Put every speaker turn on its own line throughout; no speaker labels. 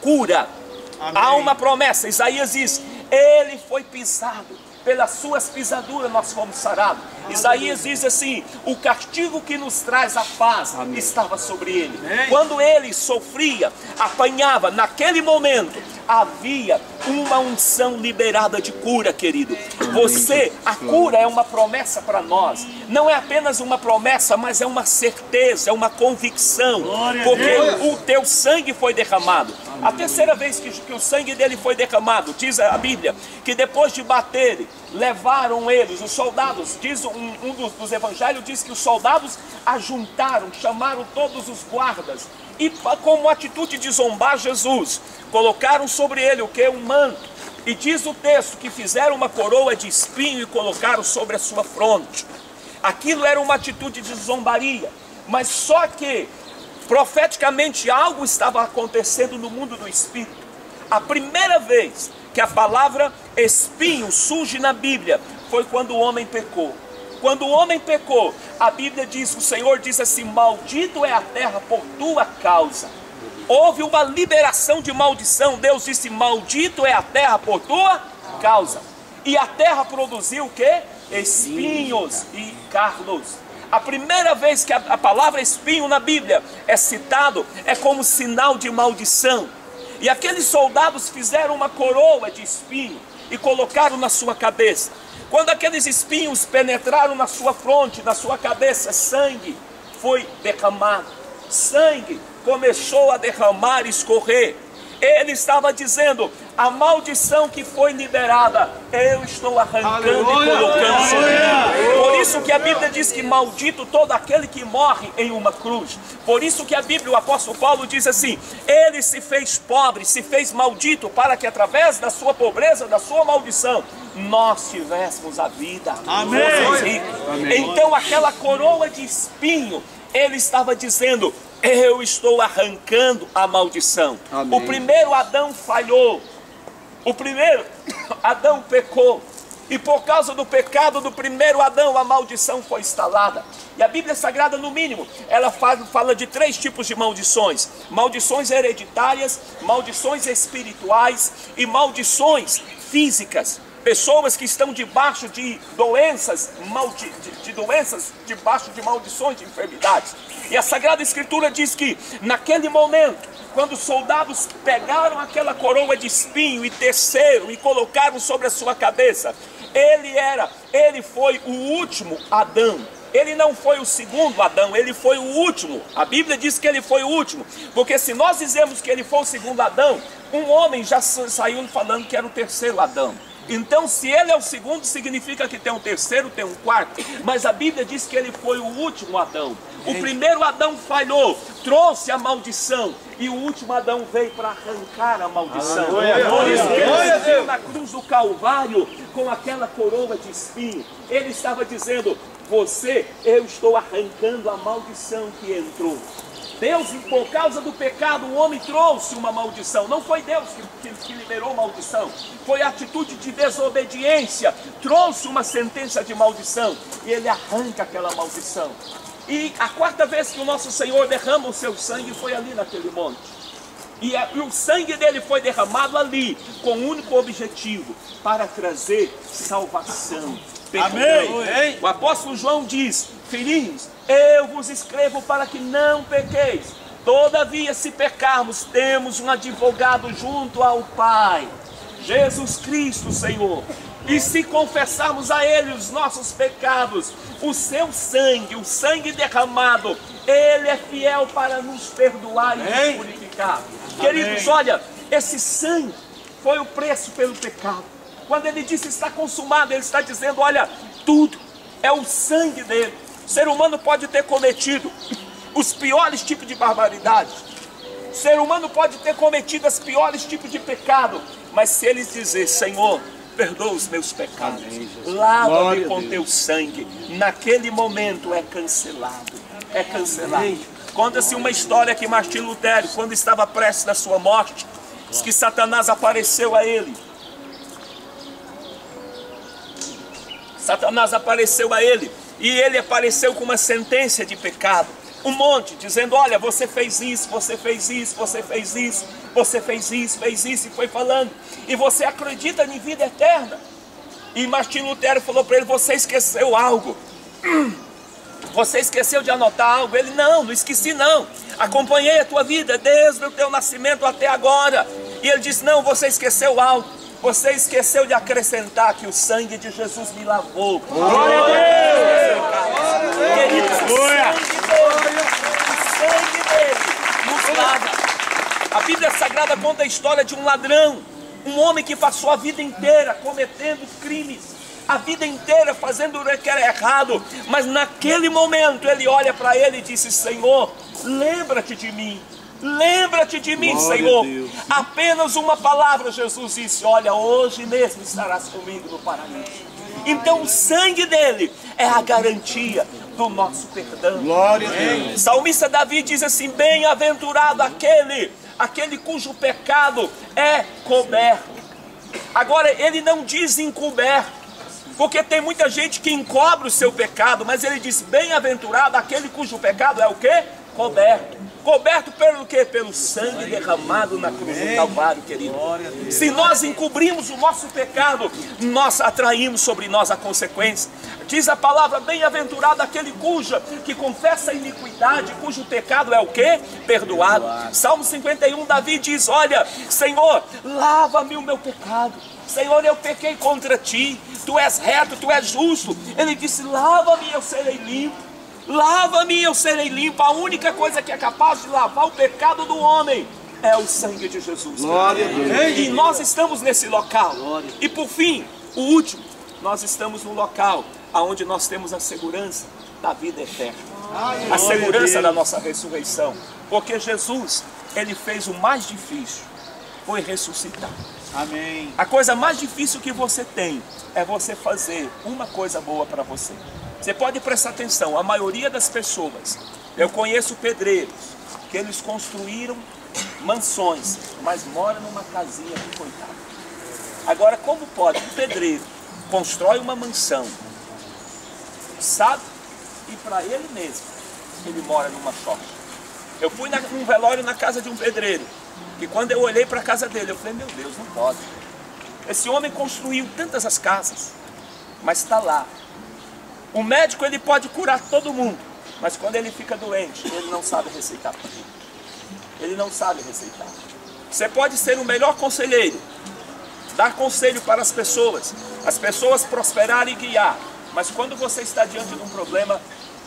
cura.
Amém.
Há uma promessa. Isaías diz: ele foi pisado, pelas suas pisaduras nós fomos sarados. Isaías diz assim: o castigo que nos traz a paz estava sobre ele. Quando ele sofria, apanhava, naquele momento havia uma unção liberada de cura, querido. Você, a cura é uma promessa para nós. Não é apenas uma promessa, mas é uma certeza, é uma convicção. Porque o teu sangue foi derramado. A terceira vez que o sangue dele foi derramado, diz a Bíblia, que depois de baterem, levaram eles, os soldados, diz um dos evangelhos, diz que os soldados ajuntaram, chamaram todos os guardas, e como atitude de zombar Jesus, colocaram sobre ele o que? Um manto. E diz o texto que fizeram uma coroa de espinho e colocaram sobre a sua fronte. Aquilo era uma atitude de zombaria, mas só que profeticamente algo estava acontecendo no mundo do espírito. A primeira vez que a palavra espinho surge na Bíblia foi quando o homem pecou. Quando o homem pecou, a Bíblia diz, o Senhor diz assim: maldito é a terra por tua causa. Houve uma liberação de maldição. Deus disse: maldito é a terra por tua causa. E a terra produziu o quê? Espinhos e carlos. A primeira vez que a palavra espinho na Bíblia é citado, é como sinal de maldição. E aqueles soldados fizeram uma coroa de espinho e colocaram na sua cabeça. Quando aqueles espinhos penetraram na sua fronte, na sua cabeça, sangue foi derramado. Sangue começou a derramar e escorrer. Ele estava dizendo: a maldição que foi liberada, eu estou arrancando e colocando sobre mim. Por isso que a Bíblia diz que maldito todo aquele que morre em uma cruz. Por isso que a Bíblia, o apóstolo Paulo diz assim: ele se fez pobre, se fez maldito, para que através da sua pobreza, da sua maldição, nós tivéssemos a vida.
Amém.
Então aquela coroa de espinho, ele estava dizendo: eu estou arrancando a maldição.
Amém.
O primeiro Adão falhou. O primeiro Adão pecou. E por causa do pecado do primeiro Adão, a maldição foi instalada. E a Bíblia Sagrada, no mínimo, ela fala de 3 tipos de maldições: maldições hereditárias, maldições espirituais e maldições físicas. Pessoas que estão debaixo de doenças, debaixo de maldições, de enfermidades. E a Sagrada Escritura diz que naquele momento, quando os soldados pegaram aquela coroa de espinho e teceram e colocaram sobre a sua cabeça, ele foi o último Adão. Ele não foi o segundo Adão, ele foi o último. A Bíblia diz que ele foi o último, porque se nós dizemos que ele foi o segundo Adão, um homem já saiu falando que era o terceiro Adão. Então, se ele é o segundo, significa que tem um terceiro, tem um quarto. Mas a Bíblia diz que ele foi o último Adão. O primeiro Adão falhou, trouxe a maldição, e o último Adão veio para arrancar a maldição. Por isso que ele veio na cruz do Calvário com aquela coroa de espinho. Ele estava dizendo: eu estou arrancando a maldição que entrou. Deus, por causa do pecado, o homem trouxe uma maldição. Não foi Deus que liberou maldição. Foi a atitude de desobediência. Trouxe uma sentença de maldição. E ele arranca aquela maldição. E a 4ª vez que o nosso Senhor derrama o seu sangue foi ali naquele monte. E o sangue dele foi derramado ali, com o único objetivo: para trazer salvação.
Amém.
O apóstolo João diz: filhinhos, eu vos escrevo para que não pequeis. Todavia, se pecarmos, temos um advogado junto ao Pai, Jesus Cristo, Senhor. E se confessarmos a Ele os nossos pecados, o seu sangue, o sangue derramado, Ele é fiel para nos perdoar e nos purificar. Queridos, olha, esse sangue foi o preço pelo pecado. Quando ele disse está consumado, ele está dizendo: olha, tudo é o sangue dele. O ser humano pode ter cometido os piores tipos de barbaridade. O ser humano pode ter cometido os piores tipos de pecado. Mas se ele dizer: Senhor, perdoa os meus pecados, lava-me com teu sangue, naquele momento é cancelado. É cancelado. Conta-se uma história que Martim Lutero, quando estava prestes na sua morte, diz que Satanás apareceu a ele. Satanás apareceu a ele, e ele apareceu com uma sentença de pecado. um monte, dizendo: olha, você fez isso, você fez isso, você fez isso, você fez isso, e foi falando. E você acredita em vida eterna. E Martinho Lutero falou para ele: você esqueceu algo. Você esqueceu de anotar algo? Ele: não esqueci não. Acompanhei a tua vida desde o teu nascimento até agora. E ele disse: não, você esqueceu algo. Você esqueceu de acrescentar que o sangue de Jesus me lavou.
Glória a Deus!
Queridos, o sangue dele nos lava. A Bíblia Sagrada conta a história de um ladrão, um homem que passou a vida inteira cometendo crimes, a vida inteira fazendo o que era errado, mas naquele momento ele olha para ele e disse: Senhor, lembra-te de mim. Lembra-te de mim, Senhor. Apenas uma palavra, Jesus disse: olha, hoje mesmo estarás comigo no paraíso. Então o sangue dele é a garantia do nosso perdão.
Glória a Deus.
Salmista Davi diz assim: bem-aventurado aquele cujo pecado é coberto. Agora ele não diz encoberto, porque tem muita gente que encobre o seu pecado, mas ele diz: bem-aventurado aquele cujo pecado é o quê? Coberto. Coberto pelo quê? Pelo sangue derramado na cruz do Calvário, querido. Se nós encobrimos o nosso pecado, nós atraímos sobre nós a consequência. Diz a palavra: bem-aventurado aquele que confessa a iniquidade, cujo pecado é o quê? Perdoado. Salmo 51, Davi diz: olha, Senhor, lava-me o meu pecado. Senhor, eu pequei contra ti. Tu és reto, tu és justo. Ele disse: lava-me, eu serei limpo. Lava-me e eu serei limpo. A única coisa que é capaz de lavar o pecado do homem é o sangue de Jesus.
Glória a Deus.
E nós estamos nesse local. E por fim, o último, nós estamos no local onde nós temos a segurança da vida eterna, a segurança da nossa ressurreição. Porque Jesus, ele fez o mais difícil, foi ressuscitar.
Amém.
A coisa mais difícil que você tem é você fazer uma coisa boa para você. Você pode prestar atenção, a maioria das pessoas, eu conheço pedreiros, que eles construíram mansões, mas moram numa casinha de coitado. Agora, como pode um pedreiro constrói uma mansão, sabe, e para ele mesmo, ele mora numa choça? Eu fui num velório na casa de um pedreiro, que quando eu olhei para a casa dele, eu falei: meu Deus, não pode. Esse homem construiu tantas as casas, mas está lá. O médico, ele pode curar todo mundo, mas quando ele fica doente, ele não sabe receitar. Ele não sabe receitar. Você pode ser o melhor conselheiro, dar conselho para as pessoas prosperarem e guiar, mas quando você está diante de um problema,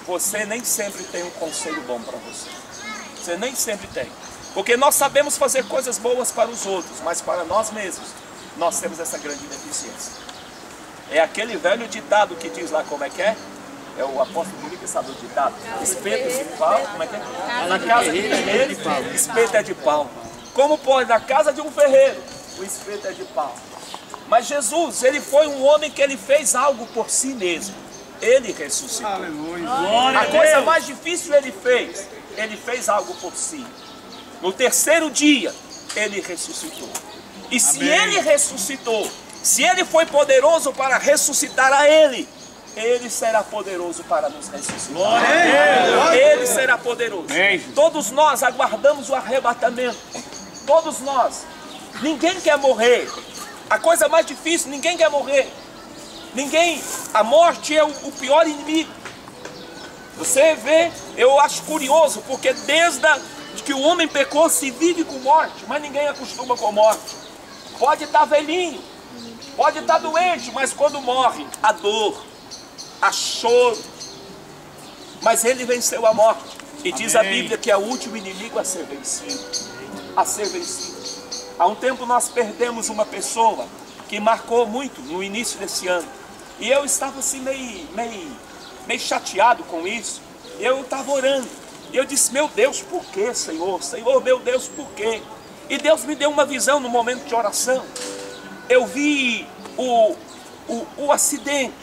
você nem sempre tem um conselho bom para você. Você nem sempre tem. Porque nós sabemos fazer coisas boas para os outros, mas para nós mesmos, nós temos essa grande deficiência. É aquele velho ditado que diz lá, como é que é? É o apóstolo Filipe, sabe o ditado? Espeto de pau, como é que é? Na casa de ferreiro, espeto é de pau. Como pode? Na casa de um ferreiro, o espeto é de pau. Mas Jesus, ele foi um homem que ele fez algo por si mesmo. Ele ressuscitou.
Aleluia.
A coisa mais difícil ele fez algo por si. No terceiro dia, ele ressuscitou. E se ele ressuscitou, se ele foi poderoso para ressuscitar a ele será poderoso para nos ressuscitar. Ele será poderoso. Todos nós aguardamos o arrebatamento. Todos nós. Ninguém quer morrer. A coisa mais difícil, ninguém quer morrer. Ninguém. A morte é o pior inimigo. Você vê, eu acho curioso, porque desde que o homem pecou se vive com morte, mas ninguém acostuma com morte. Pode estar velhinho, pode estar doente, mas quando morre, a dor, a choro. Mas ele venceu a morte. E diz a Bíblia que é o último inimigo a ser vencido. A ser vencido. Há um tempo nós perdemos uma pessoa que marcou muito no início desse ano. E eu estava assim meio chateado com isso. Eu estava orando. E eu disse: meu Deus, por que, Senhor? Senhor, meu Deus, por quê? E Deus me deu uma visão no momento de oração. Eu vi o acidente.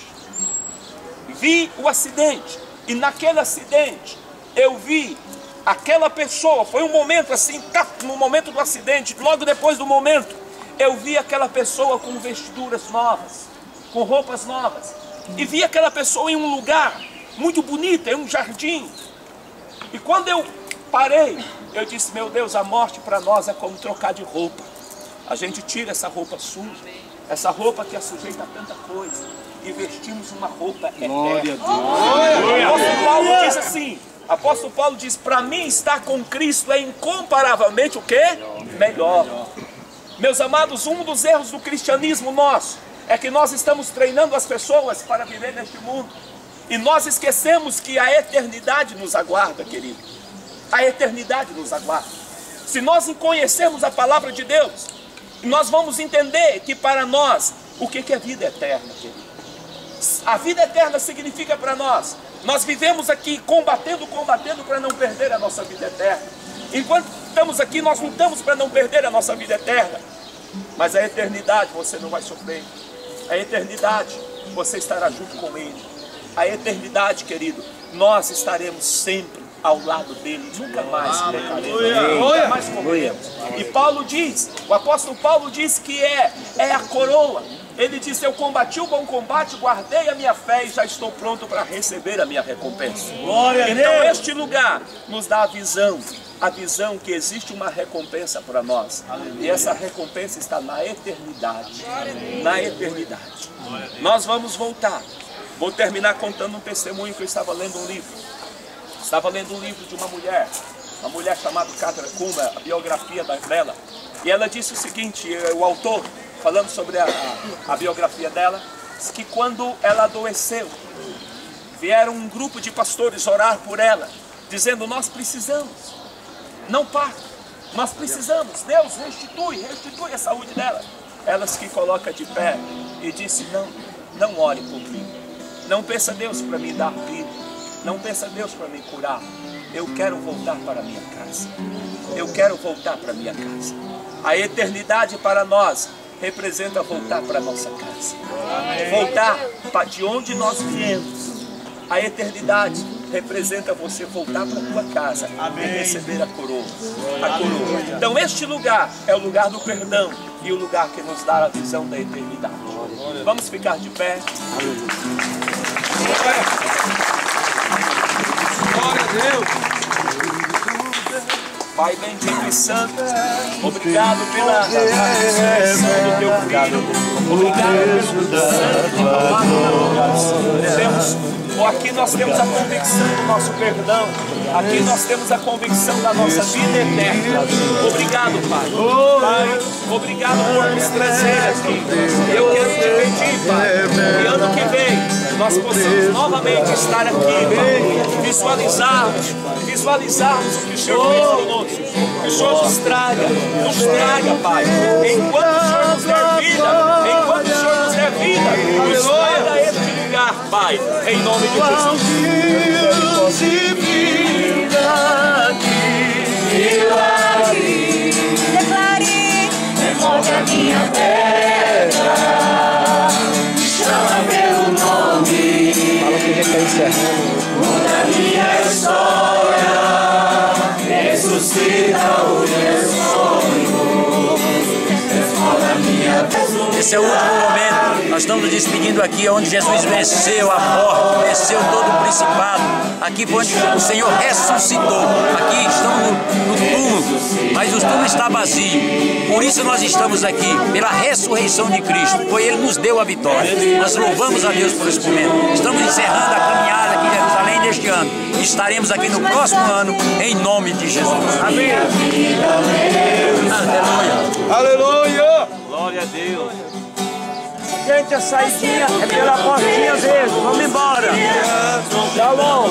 Vi o acidente. E naquele acidente, eu vi aquela pessoa. Foi um momento assim, no momento do acidente, logo depois do momento, eu vi aquela pessoa com vestiduras novas, com roupas novas. E vi aquela pessoa em um lugar muito bonito, em um jardim. E quando eu parei, eu disse, meu Deus, a morte para nós é como trocar de roupa. A gente tira essa roupa suja, essa roupa que é sujeita a tanta coisa, e vestimos uma roupa eterna. O apóstolo Paulo diz assim, apóstolo Paulo diz, para mim estar com Cristo é incomparavelmente o quê? Melhor. Meus amados, um dos erros do cristianismo nosso é que nós estamos treinando as pessoas para viver neste mundo. E nós esquecemos que a eternidade nos aguarda, querido. A eternidade nos aguarda. Se nós conhecermos a palavra de Deus, nós vamos entender que para nós, o que é vida eterna, querido? A vida eterna significa para nós vivemos aqui combatendo para não perder a nossa vida eterna. Enquanto estamos aqui, nós lutamos para não perder a nossa vida eterna. Mas a eternidade você não vai sofrer. A eternidade você estará junto com Ele. A eternidade, querido, nós estaremos sempre ao lado dele, nunca mais pecaremos, nunca mais morreremos. E Paulo diz, o apóstolo Paulo diz que é a coroa. Ele diz, eu combati o bom combate, guardei a minha fé e já estou pronto para receber a minha recompensa. Então este lugar nos dá a visão que existe uma recompensa para nós. E essa recompensa está na eternidade. Na eternidade. Nós vamos voltar. Vou terminar contando um testemunho que eu estava lendo um livro. Estava lendo um livro de uma mulher chamada Catra Kuma, a biografia dela. E ela disse o seguinte, o autor, falando sobre a biografia dela, disse que quando ela adoeceu, vieram um grupo de pastores orar por ela, dizendo, nós precisamos, não parta, nós precisamos, Deus restitui a saúde dela. Ela se coloca de pé e disse, não ore por mim, não peça a Deus para me dar vida, não peça a Deus para me curar, eu quero voltar para a minha casa, eu quero voltar para a minha casa. A eternidade para nós representa voltar para a nossa casa, voltar para de onde nós viemos. A eternidade representa você voltar para a tua casa e receber a coroa. Então este lugar é o lugar do perdão e o lugar que nos dá a visão da eternidade. Vamos ficar de pé.
Glória a Deus.
Pai bendito e santo, obrigado pela ressurreição do teu filho, obrigado pelo sangue derramado. Aqui nós temos a convicção do nosso perdão, aqui nós temos a convicção da nossa vida eterna. Obrigado, Pai. Pai, obrigado por nos trazer aqui. Eu quero te pedir, Pai, que ano que vem nós possamos novamente estar aqui, Pai, visualizarmos o que o Senhor fez conosco. Que o Senhor nos traga, Pai. Enquanto o Senhor nos der vida, nos traga este lugar, Pai, em nome de Jesus.
Deus e vida declare, remove a minha pedra, chama meu nome, fala que já está encerrando. Muda minha história, ressuscita o meu sonho, transforma minha pessoa.
Esse é o último momento, nós estamos nos despedindo aqui onde Jesus venceu a morte, venceu todo o principado. Aqui foi onde o Senhor ressuscitou. Aqui estamos no túmulo, mas o túmulo está vazio. Por isso nós estamos aqui, pela ressurreição de Cristo. Foi Ele que nos deu a vitória. Nós louvamos a Deus por esse momento. Estamos encerrando a caminhada aqui em Jerusalém deste ano. Estaremos aqui no próximo ano, em nome de Jesus. Amém. Aleluia.
Aleluia. Glória a Deus.
Gente, a saidinha é pela portinha mesmo. Vamos embora. Shalom.